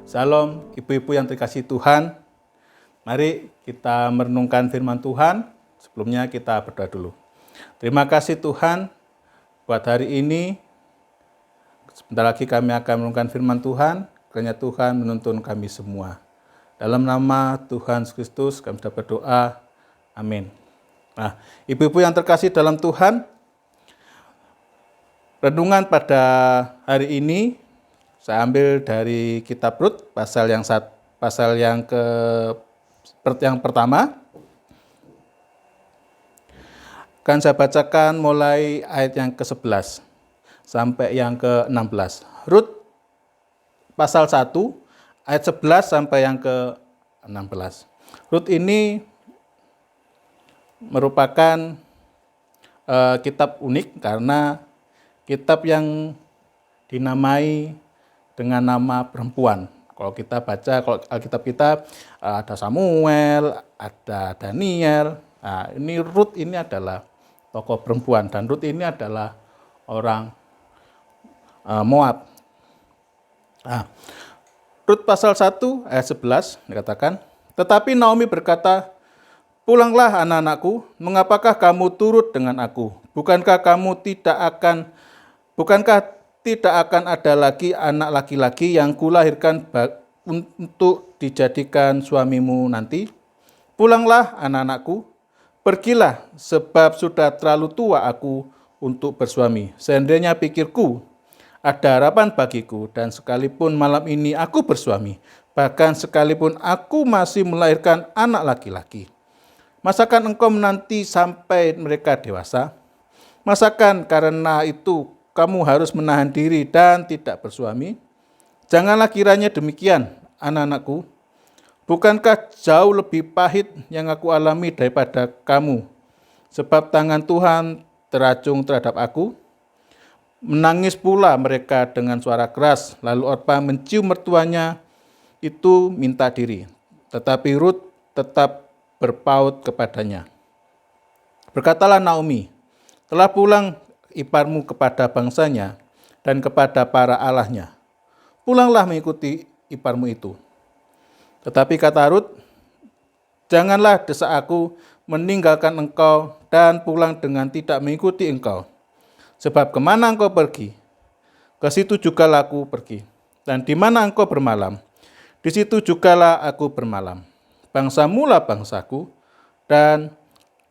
Salam ibu-ibu yang terkasih Tuhan. Mari kita merenungkan firman Tuhan. Sebelumnya kita berdoa dulu. Terima kasih Tuhan buat hari ini. Sebentar lagi kami akan merenungkan firman Tuhan. Kiranya Tuhan menuntun kami semua. Dalam nama Tuhan Yesus Kristus kami sudah berdoa. Amin. Nah, ibu-ibu yang terkasih dalam Tuhan, renungan pada hari ini saya ambil dari kitab Rut pasal yang pertama. Akan saya bacakan mulai ayat yang ke-11 sampai yang ke-16. Rut pasal 1 ayat 11 sampai yang ke-16. Rut ini merupakan kitab unik karena kitab yang dinamai dengan nama perempuan. Kalau kita baca, kalau Alkitab kita ada Samuel, ada Daniel. Nah, ini Rut ini adalah tokoh perempuan dan Rut ini adalah orang Moab. Nah, Rut pasal 1 ayat 11 dikatakan, "Tetapi Naomi berkata, 'Pulanglah anak-anakku, mengapakah kamu turut dengan aku? Bukankah tidak akan ada lagi anak laki-laki yang kulahirkan untuk dijadikan suamimu nanti? Pulanglah anak-anakku, pergilah sebab sudah terlalu tua aku untuk bersuami. Seandainya pikirku ada harapan bagiku dan sekalipun malam ini aku bersuami, bahkan sekalipun aku masih melahirkan anak laki-laki. Masakan engkau menanti sampai mereka dewasa? Masakan karena itu kamu harus menahan diri dan tidak bersuami? Janganlah kiranya demikian, anak-anakku. Bukankah jauh lebih pahit yang aku alami daripada kamu? Sebab tangan Tuhan teracung terhadap aku. Menangis pula mereka dengan suara keras, lalu Orpa mencium mertuanya itu minta diri. Tetapi Rut tetap berpaut kepadanya. Berkatalah Naomi, telah pulang iparmu kepada bangsanya dan kepada para allahnya. Pulanglah mengikuti iparmu itu. Tetapi kata Rut, janganlah desak aku meninggalkan engkau dan pulang dengan tidak mengikuti engkau. Sebab kemana engkau pergi, ke situ jugalah aku pergi. Dan di mana engkau bermalam, di situ jugalah aku bermalam. Bangsamu lah bangsaku, dan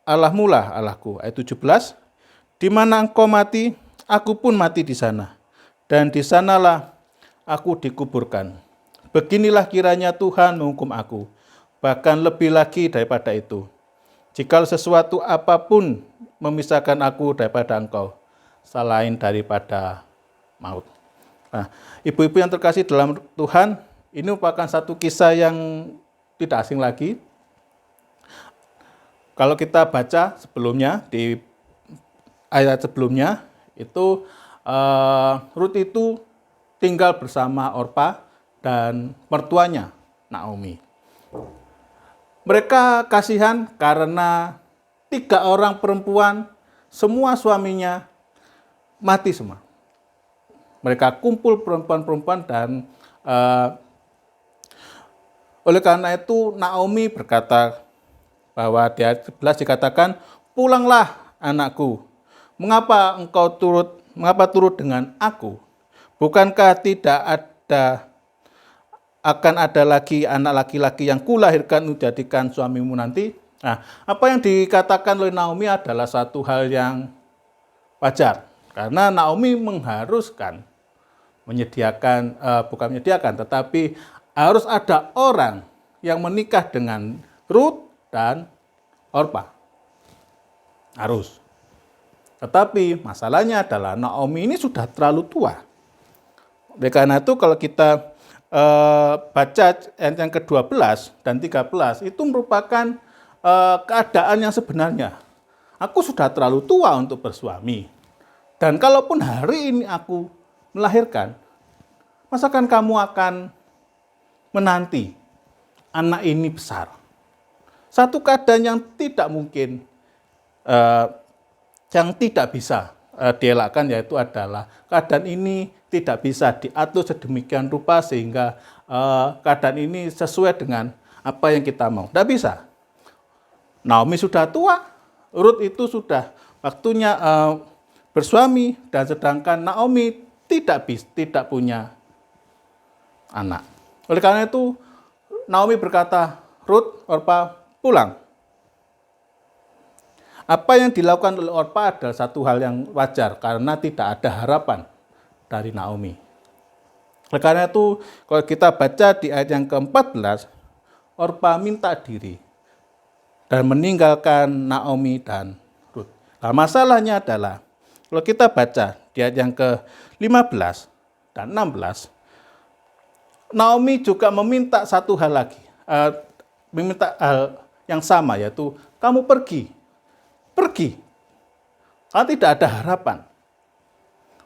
Allahmu lah Allahku. Ayat 17, di mana engkau mati, aku pun mati di sana. Dan di sanalah aku dikuburkan. Beginilah kiranya Tuhan menghukum aku, bahkan lebih lagi daripada itu. Jika sesuatu apapun memisahkan aku daripada engkau, selain daripada maut. Nah, ibu-ibu yang terkasih dalam Tuhan, ini merupakan satu kisah yang tidak asing lagi. Kalau kita baca sebelumnya, di ayat sebelumnya, itu Rut itu tinggal bersama Orpa dan mertuanya Naomi. Mereka kasihan karena 3 orang perempuan, semua suaminya mati semua. Mereka kumpul perempuan-perempuan dan oleh karena itu Naomi berkata bahwa di ayat 11 dikatakan, pulanglah anakku, mengapa turut dengan aku? Bukankah akan ada lagi anak laki-laki yang kulahirkan menjadikan suamimu nanti? Nah, apa yang dikatakan oleh Naomi adalah satu hal yang wajar. Karena Naomi mengharuskan tetapi harus ada orang yang menikah dengan Rut dan Orpa. Harus. Tetapi masalahnya adalah Naomi ini sudah terlalu tua. Oleh karena itu kalau kita baca ayat yang ke-12 dan 13, itu merupakan keadaan yang sebenarnya. Aku sudah terlalu tua untuk bersuami. Dan kalaupun hari ini aku melahirkan, masakan kamu akan menanti anak ini besar? Satu keadaan yang tidak mungkin, yang tidak bisa dielakkan, yaitu adalah keadaan ini tidak bisa diatur sedemikian rupa sehingga keadaan ini sesuai dengan apa yang kita mau. Tidak bisa. Naomi sudah tua, Ruth itu sudah waktunya bersuami, dan sedangkan Naomi tidak punya anak. Oleh karena itu, Naomi berkata, Ruth, Orpa, pulang. Apa yang dilakukan oleh Orpa adalah satu hal yang wajar, karena tidak ada harapan dari Naomi. Oleh karena itu, kalau kita baca di ayat yang ke-14, Orpa minta diri dan meninggalkan Naomi dan Ruth. Nah, masalahnya adalah, kalau kita baca di ayat yang ke-15 dan 16, Naomi juga meminta satu hal lagi, meminta hal yang sama, yaitu kamu pergi, karena tidak ada harapan.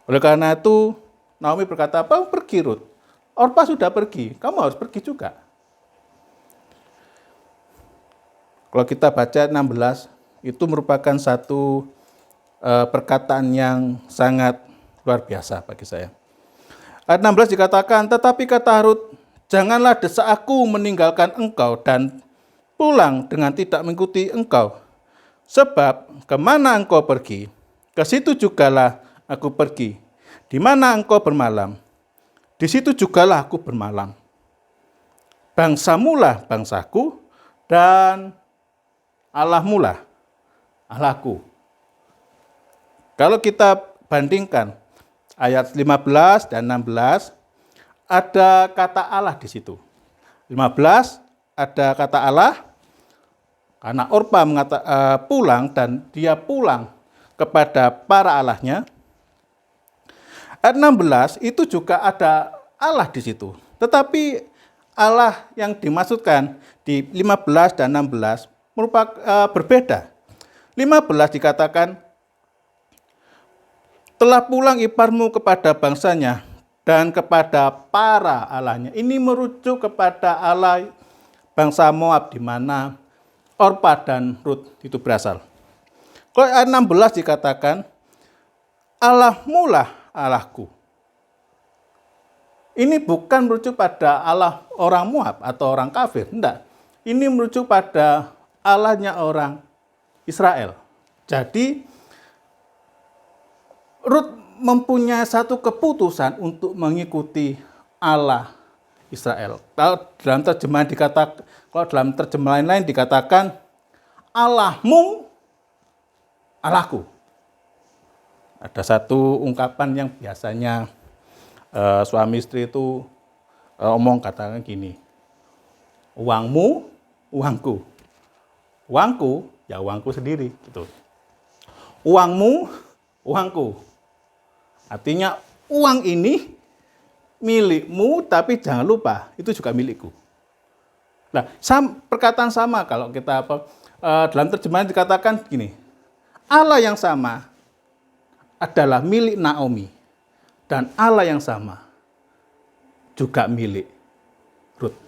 Oleh karena itu, Naomi berkata, apa pergi Ruth? Orpa sudah pergi, kamu harus pergi juga. Kalau kita baca 16, itu merupakan satu perkataan yang sangat luar biasa bagi saya. Ayat 16 dikatakan, tetapi kata Ruth, janganlah desak aku meninggalkan engkau dan pulang dengan tidak mengikuti engkau. Sebab kemana engkau pergi, ke situ jugalah aku pergi. Di mana engkau bermalam, di situ jugalah aku bermalam. Bangsamulah bangsaku, dan Allahmulah Allahku. Kalau kita bandingkan ayat 15 dan 16, ada kata Allah di situ. 15 ada kata Allah, karena Orpa pulang dan dia pulang kepada para allahnya. Ayat 16 itu juga ada Allah di situ. Tetapi Allah yang dimaksudkan di 15 dan 16 merupakan berbeda. 15 dikatakan, telah pulang iparmu kepada bangsanya dan kepada para allahnya. Ini merujuk kepada Allah bangsa Moab, di mana Orpa dan Ruth itu berasal. Kalau ayat 16 dikatakan, Allahmulah Allahku. Ini bukan merujuk pada Allah orang Moab atau orang kafir, tidak. Ini merujuk pada Allahnya orang Israel. Jadi, Ruth mempunyai satu keputusan untuk mengikuti Allah Israel. Kalau dalam terjemahan lain dikatakan, Allahmu, Allahku. Ada satu ungkapan yang biasanya suami istri itu katakan gini, uangmu, uangku. Uangku, ya uangku sendiri. Gitu. Uangmu, uangku. Artinya uang ini milikmu, tapi jangan lupa itu juga milikku. Nah, perkataan sama kalau kita dalam terjemahan dikatakan gini, Allah yang sama adalah milik Naomi, dan Allah yang sama juga milik Ruth.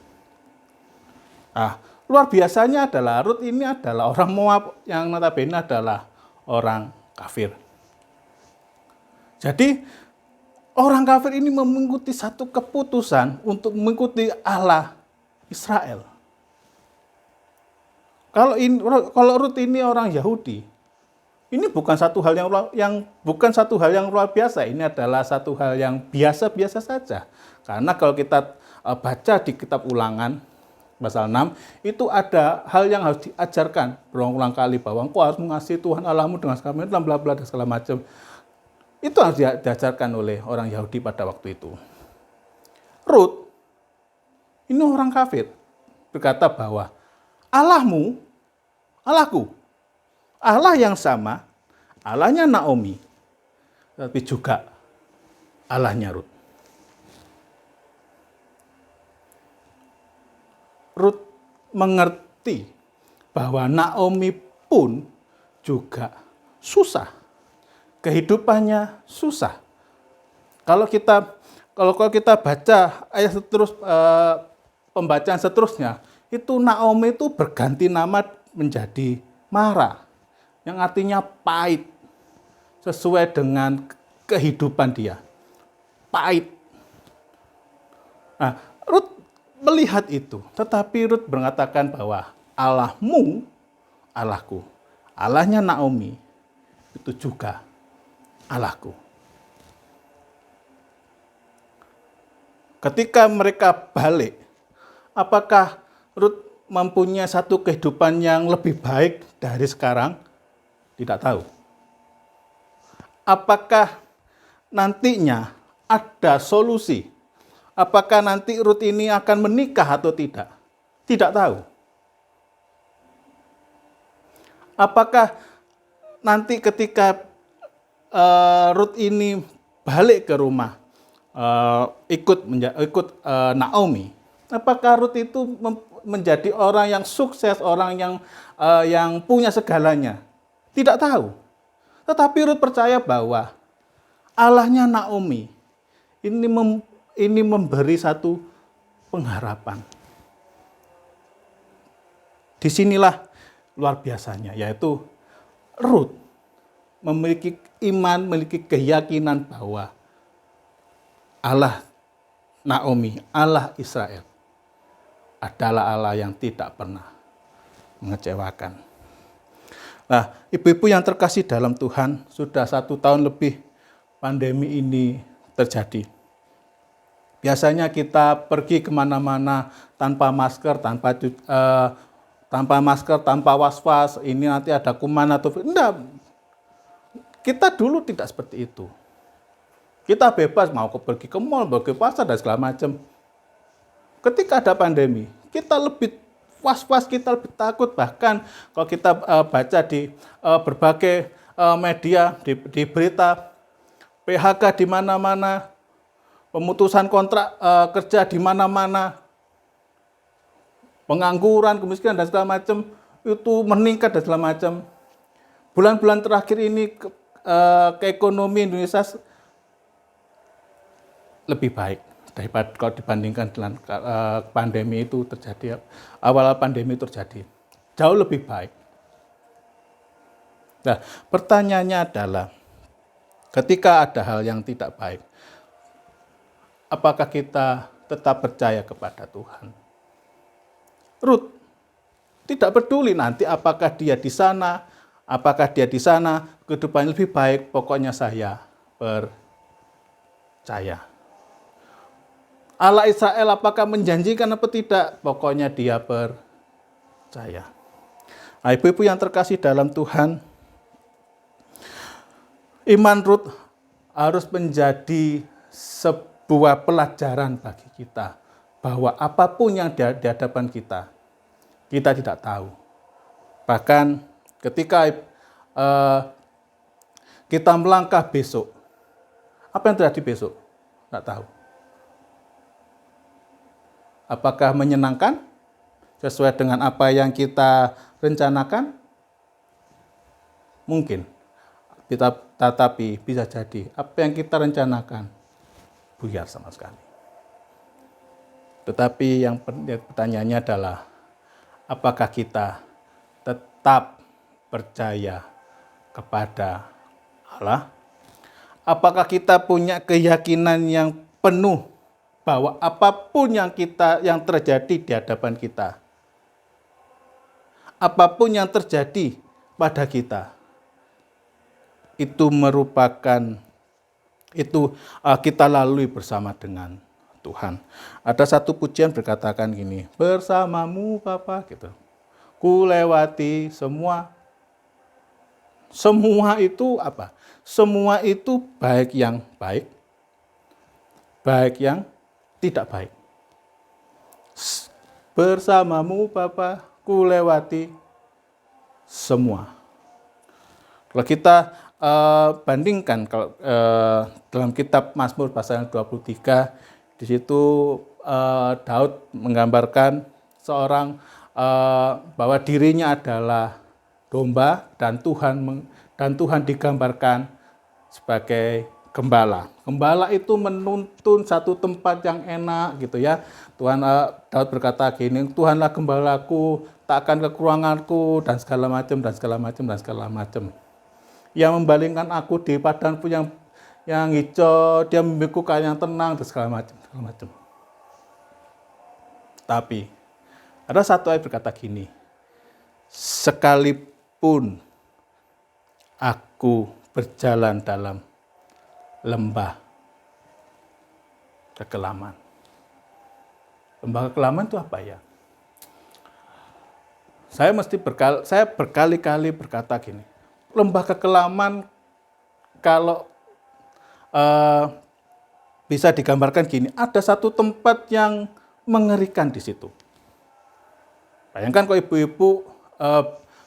Luar biasanya adalah Ruth ini adalah orang Moab yang notabene adalah orang kafir. Jadi orang kafir ini mengikuti satu keputusan untuk mengikuti Allah Israel. Kalau Ruth ini orang Yahudi, ini bukan satu hal yang luar biasa. Ini adalah satu hal yang biasa-biasa saja. Karena kalau kita baca di kitab Ulangan pasal 6, itu ada hal yang harus diajarkan berulang-ulang kali, bahwa engkau harus mengasihi Tuhan Allahmu dengan segala macam, bla bla dan segala macam. Itu harus diajarkan oleh orang Yahudi pada waktu itu. Ruth, ini orang kafir, berkata bahwa Allahmu, Allahku. Allah yang sama, Allahnya Naomi, tapi juga Allahnya Ruth. Ruth mengerti bahwa Naomi pun juga susah. Kehidupannya susah. Kalau kita baca ayat pembacaan seterusnya, itu Naomi itu berganti nama menjadi Mara, yang artinya pahit, sesuai dengan kehidupan dia. Pahit. Nah, Ruth melihat itu. Tetapi Rut mengatakan bahwa Allahmu, Allahku. Allahnya Naomi itu juga Allahku. Ketika mereka balik, apakah Rut mempunyai satu kehidupan yang lebih baik dari sekarang? Tidak tahu. Apakah nantinya ada solusi? Apakah nanti Rut ini akan menikah atau tidak? Tidak tahu. Apakah nanti ketika Rut ini balik ke rumah, ikut Naomi, apakah Rut itu menjadi orang yang sukses, orang yang punya segalanya? Tidak tahu. Tetapi Rut percaya bahwa Allahnya Naomi ini memberi satu pengharapan. Disinilah luar biasanya, yaitu Rut memiliki iman, memiliki keyakinan bahwa Allah Naomi, Allah Israel adalah Allah yang tidak pernah mengecewakan. Nah, ibu-ibu yang terkasih dalam Tuhan, sudah 1 tahun lebih pandemi ini terjadi. Biasanya kita pergi kemana-mana tanpa masker, tanpa was-was, ini nanti ada kuman atau enggak. Kita dulu tidak seperti itu. Kita bebas mau pergi ke mall, pergi ke pasar dan segala macam. Ketika ada pandemi, kita lebih was-was, kita lebih takut. Bahkan kalau kita baca di berbagai media, di berita, PHK di mana-mana, pemutusan kontrak kerja di mana-mana, pengangguran, kemiskinan dan segala macam itu meningkat dan segala macam. Bulan-bulan terakhir ini keekonomi Indonesia lebih baik daripada kalau dibandingkan dengan pandemi itu terjadi, awal pandemi terjadi. Jauh lebih baik. Nah, pertanyaannya adalah, ketika ada hal yang tidak baik, apakah kita tetap percaya kepada Tuhan? Rut tidak peduli nanti apakah dia di sana, kehidupan lebih baik, pokoknya saya percaya. Allah Israel apakah menjanjikan apa tidak, pokoknya dia percaya. Nah, ibu-ibu yang terkasih dalam Tuhan, iman Rut harus menjadi sebuah pelajaran bagi kita, bahwa apapun yang di hadapan kita tidak tahu. Bahkan ketika kita melangkah besok, apa yang terjadi besok? Tidak tahu. Apakah menyenangkan sesuai dengan apa yang kita rencanakan? Mungkin. Tetapi bisa jadi apa yang kita rencanakan buyar sama sekali. Tetapi yang pertanyaannya adalah, apakah kita tetap percaya kepada Allah? Apakah kita punya keyakinan yang penuh bahwa apapun yang terjadi di hadapan kita, apapun yang terjadi pada kita, itu merupakan kita lalui bersama dengan Tuhan. Ada satu pujian berkatakan gini, bersamamu Bapa, gitu. Ku lewati semua. Semua itu apa? Semua itu baik yang baik, baik yang tidak baik. Bersamamu Bapa, ku lewati semua. Kalau kita bandingkan kalau dalam kitab Mazmur pasal 23, di situ Daud menggambarkan seorang bahwa dirinya adalah domba dan Tuhan digambarkan sebagai gembala. Gembala itu menuntun satu tempat yang enak gitu ya. Daud berkata gini, Tuhanlah gembalaku, tak akan kekuranganku dan segala macam. Yang membalingkan aku di padang yang hijau, dia membimbingku yang tenang dan segala macam. Tapi ada satu ayat berkata gini, sekalipun aku berjalan dalam lembah kekelaman. Lembah kekelaman itu apa ya? Saya berkali-kali berkata gini, lembah kekelaman kalau bisa digambarkan gini, ada satu tempat yang mengerikan di situ. Bayangkan kalau ibu-ibu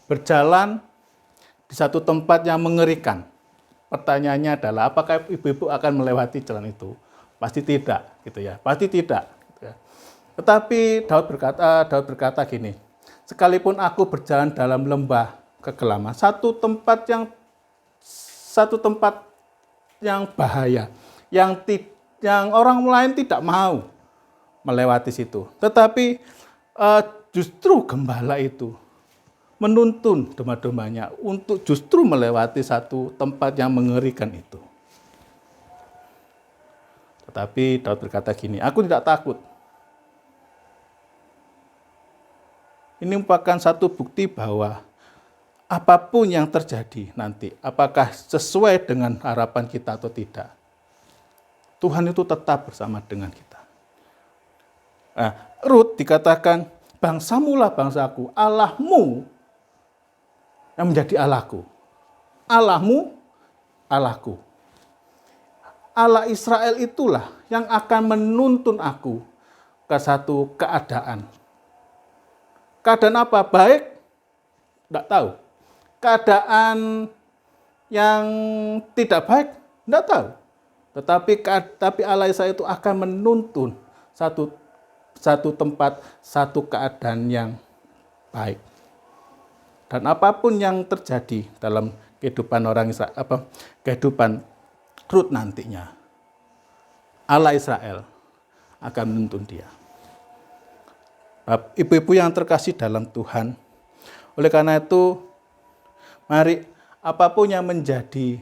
berjalan di satu tempat yang mengerikan. Pertanyaannya adalah, apakah ibu-ibu akan melewati jalan itu? Pasti tidak, gitu ya. Pasti tidak. Gitu ya. Tetapi Daud berkata gini, sekalipun aku berjalan dalam lembah kekelaman, satu tempat yang bahaya, yang orang lain tidak mau melewati situ. Tetapi justru gembala itu menuntun domba-dombanya untuk justru melewati satu tempat yang mengerikan itu. Tetapi Daud berkata gini, aku tidak takut. Ini merupakan satu bukti bahwa apapun yang terjadi nanti, apakah sesuai dengan harapan kita atau tidak, Tuhan itu tetap bersama dengan kita. Nah, Rut dikatakan, bangsamu lah bangsaku, Allahmu yang menjadi Allahku. Allahmu, Allahku. Allah Israel itulah yang akan menuntun aku ke satu keadaan. Keadaan apa? Baik? Tidak tahu. Keadaan yang tidak baik? Tidak tahu. Tetapi Allah Israel itu akan menuntun satu tempat, satu keadaan yang baik. Dan apapun yang terjadi dalam kehidupan orang Israel, kehidupan Rut nantinya, Allah Israel akan menuntun dia. Ibu-ibu yang terkasih dalam Tuhan, oleh karena itu, mari apapun yang menjadi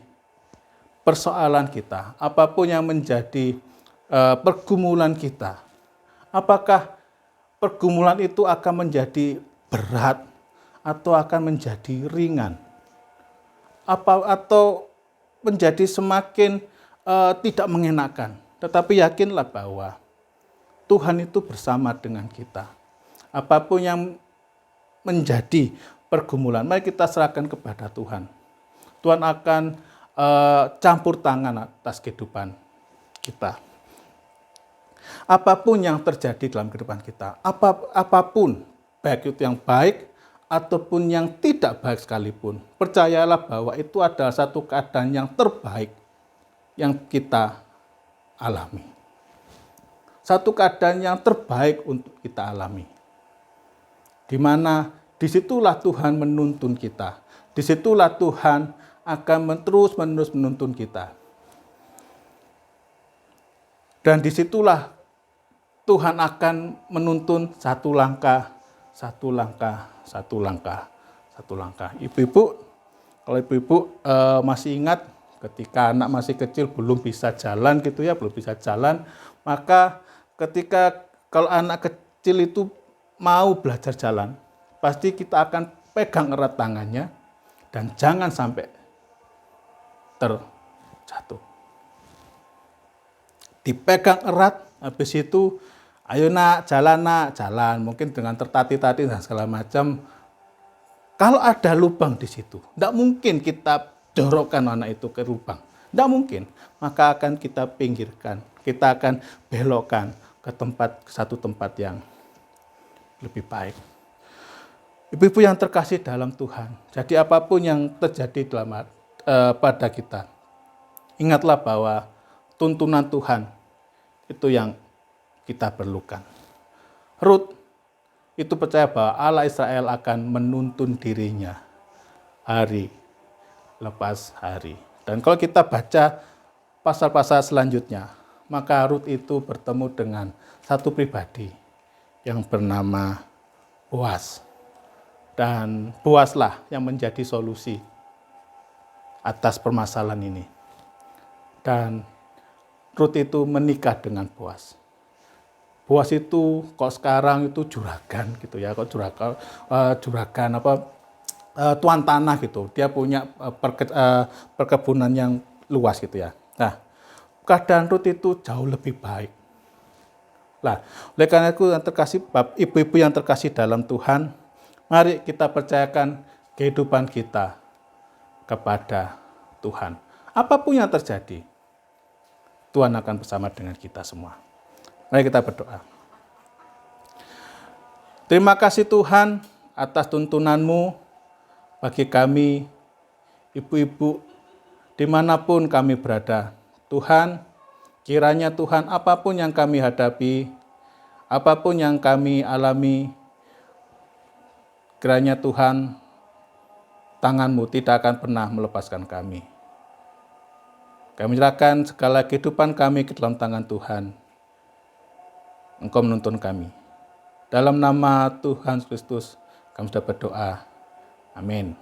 persoalan kita, apapun yang menjadi pergumulan kita, apakah pergumulan itu akan menjadi berat atau akan menjadi ringan, atau menjadi semakin tidak mengenakan. Tetapi yakinlah bahwa Tuhan itu bersama dengan kita. Apapun yang menjadi pergumulan, mari kita serahkan kepada Tuhan. Tuhan akan campur tangan atas kehidupan kita. Apapun yang terjadi dalam kehidupan kita, apapun, baik itu yang baik ataupun yang tidak baik sekalipun, percayalah bahwa itu adalah satu keadaan yang terbaik yang kita alami. Satu keadaan yang terbaik untuk kita alami. Di mana disitulah Tuhan menuntun kita. Disitulah Tuhan akan terus-menerus menuntun kita. Dan disitulah Tuhan akan menuntun satu langkah. Ibu-ibu, kalau ibu-ibu masih ingat ketika anak masih kecil belum bisa jalan gitu ya, maka kalau anak kecil itu mau belajar jalan, pasti kita akan pegang erat tangannya dan jangan sampai terjatuh. Dipegang erat, habis itu ayo nak, jalan. Mungkin dengan tertati-tati dan segala macam. Kalau ada lubang di situ, tidak mungkin kita dorongkan anak itu ke lubang. Tidak mungkin. Maka akan kita pinggirkan. Kita akan belokkan ke satu tempat yang lebih baik. Ibu-ibu yang terkasih dalam Tuhan. Jadi apapun yang terjadi pada kita, ingatlah bahwa tuntunan Tuhan itu yang kita perlukan. Rut itu percaya bahwa Allah Israel akan menuntun dirinya hari lepas hari. Dan kalau kita baca pasal-pasal selanjutnya, maka Rut itu bertemu dengan satu pribadi yang bernama Boaz. Dan Boazlah yang menjadi solusi atas permasalahan ini. Dan Rut itu menikah dengan Boaz. Boas itu kok sekarang itu juragan gitu ya, kok juragan tuan tanah gitu. Dia punya perkebunan yang luas gitu ya. Nah, keadaan Rut itu jauh lebih baik. Nah, oleh karena itu yang terkasih, ibu-ibu yang terkasih dalam Tuhan, mari kita percayakan kehidupan kita kepada Tuhan. Apapun yang terjadi, Tuhan akan bersama dengan kita semua. Mari kita berdoa. Terima kasih Tuhan atas tuntunanmu bagi kami, ibu-ibu, dimanapun kami berada. Tuhan, kiranya Tuhan apapun yang kami hadapi, apapun yang kami alami, kiranya Tuhan tangan-Mu tidak akan pernah melepaskan kami. Kami menyerahkan segala kehidupan kami ke dalam tangan Tuhan. Engkau menuntun kami. Dalam nama Tuhan Kristus, kami sudah berdoa. Amin.